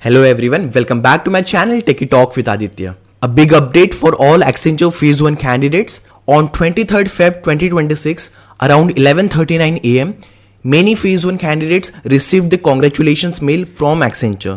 Hello everyone, welcome back to my channel Techie Talk with Aditya. A big update for all Accenture Phase 1 candidates. On 23rd Feb 2026, around 11:39 am, many Phase 1 candidates received the congratulations mail from Accenture.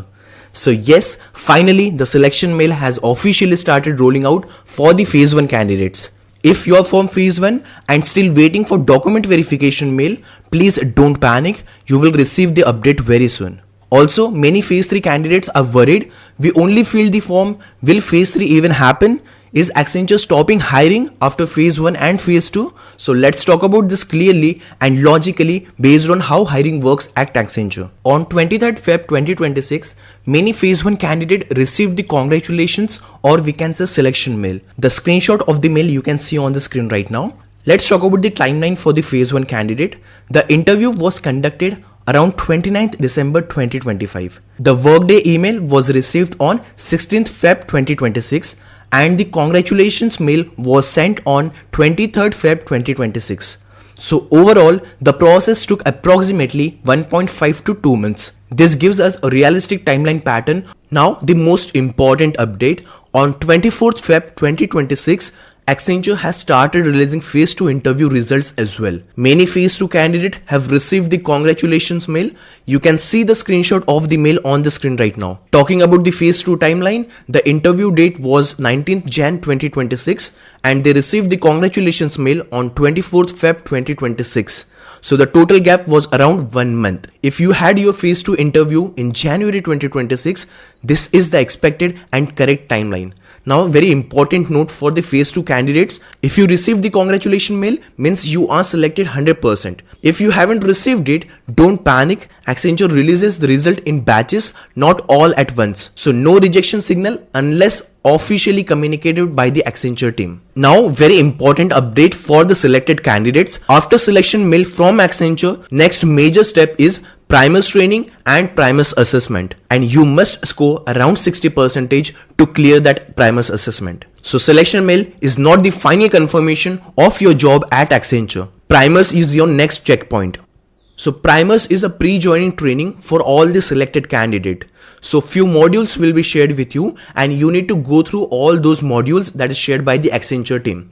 So yes, finally the selection mail has officially started rolling out for the Phase 1 candidates. If you are from Phase 1 and still waiting for document verification mail, please don't panic, you will receive the update very soon. Also, many Phase 3 candidates are worried, we only filled the form, will Phase 3 even happen? Is Accenture stopping hiring after Phase 1 and Phase 2? So let's talk about this clearly and logically based on how hiring works at Accenture. On 23rd Feb 2026, many Phase 1 candidates received the congratulations or we can say selection mail. The screenshot of the mail you can see on the screen right now. Let's talk about the timeline for the Phase 1 candidate. The interview was conducted around 29th December 2025. The Workday email was received on 16th Feb 2026 and the congratulations mail was sent on 23rd Feb 2026. So overall, the process took approximately 1.5 to 2 months. This gives us a realistic timeline pattern. Now the most important update, on 24th Feb 2026, Accenture has started releasing Phase 2 interview results as well. Many Phase 2 candidates have received the congratulations mail. You can see the screenshot of the mail on the screen right now. Talking about the Phase 2 timeline, the interview date was 19th Jan 2026 and they received the congratulations mail on 24th Feb 2026. So the total gap was around 1 month. If you had your Phase 2 interview in January 2026, this is the expected and correct timeline. Now, very important note for the Phase 2 candidates, if you received the congratulation mail, means you are selected 100%. If you haven't received it, don't panic. Accenture releases the result in batches, not all at once. So no rejection signal unless officially communicated by the Accenture team. Now, very important update for the selected candidates. After selection mail from Accenture, next major step is primus training and primus assessment, and you must score around 60% to clear that primus assessment. So selection mail is not the final confirmation of your job at Accenture. Primus is your next checkpoint. So primus is a pre-joining training for all the selected candidate. So few modules will be shared with you and you need to go through all those modules that is shared by the Accenture team.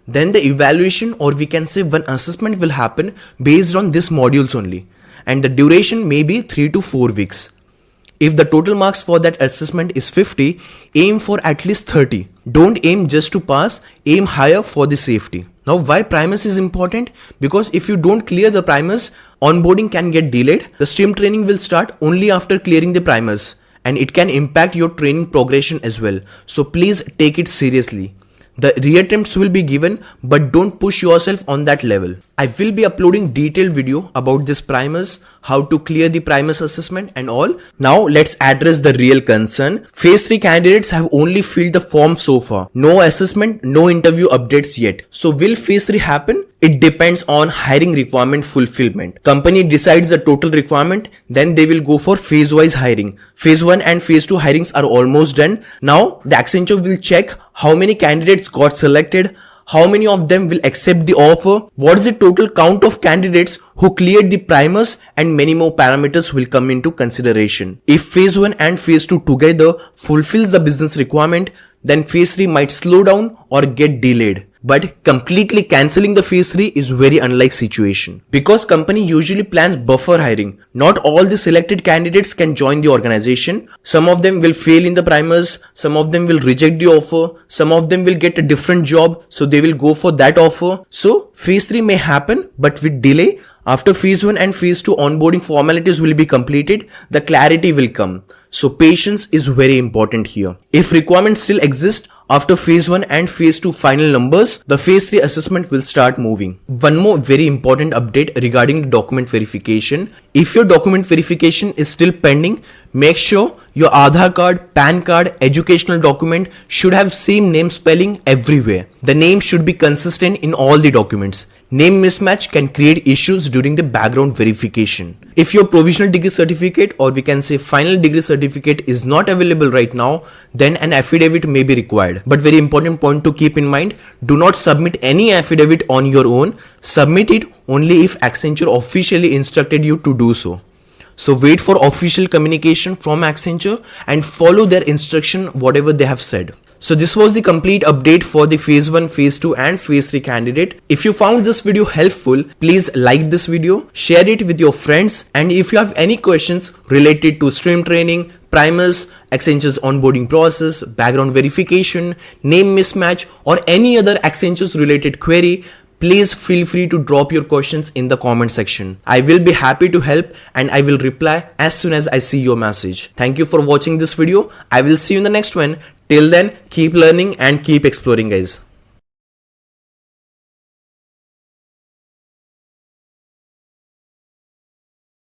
Then the evaluation, or we can say one assessment, will happen based on these modules only. And the duration may be 3 to 4 weeks. If the total marks for that assessment is 50, aim for at least 30. Don't aim just to pass, aim higher for the safety. Now, why primus is important? Because if you don't clear the primus, onboarding can get delayed. The stream training will start only after clearing the primus and it can impact your training progression as well. So please take it seriously. The reattempts will be given, but don't push yourself on that level. I will be uploading detailed video about this primus, how to clear the primus assessment and all. Now let's address the real concern. Phase 3 candidates have only filled the form so far. No assessment, no interview updates yet. So will Phase 3 happen? It depends on hiring requirement fulfillment. Company decides the total requirement, then they will go for phase wise hiring. Phase 1 and Phase 2 hirings are almost done. Now the Accenture will check how many candidates got selected, how many of them will accept the offer, what is the total count of candidates who cleared the primus, and many more parameters will come into consideration. If Phase 1 and Phase 2 together fulfills the business requirement, then Phase 3 might slow down or get delayed. But completely cancelling the Phase 3 is very unlike situation. Because company usually plans buffer hiring. Not all the selected candidates can join the organization. Some of them will fail in the primus, some of them will reject the offer, some of them will get a different job, so they will go for that offer. So Phase 3 may happen, but with delay. After Phase 1 and Phase 2 onboarding formalities will be completed, the clarity will come. So patience is very important here. If requirements still exist after Phase 1 and Phase 2 final numbers, the Phase 3 assessment will start moving. One more very important update regarding the document verification. If your document verification is still pending, make sure your Aadhaar card, PAN card, educational document should have same name spelling everywhere. The name should be consistent in all the documents. Name mismatch can create issues during the background verification. If your provisional degree certificate, or we can say final degree certificate, is not available right now, then an affidavit may be required. But very important point to keep in mind, do not submit any affidavit on your own. Submit it only if Accenture officially instructed you to do so. So wait for official communication from Accenture and follow their instruction whatever they have said. So this was the complete update for the phase 1, phase 2 and phase 3 candidate. If you found this video helpful, please like this video, share it with your friends, and if you have any questions related to stream training, primus, Accenture's onboarding process, background verification, name mismatch or any other Accenture's related query, please feel free to drop your questions in the comment section. I will be happy to help and I will reply as soon as I see your message. Thank you for watching this video. I will see you in the next one. Till then, keep learning and keep exploring, guys.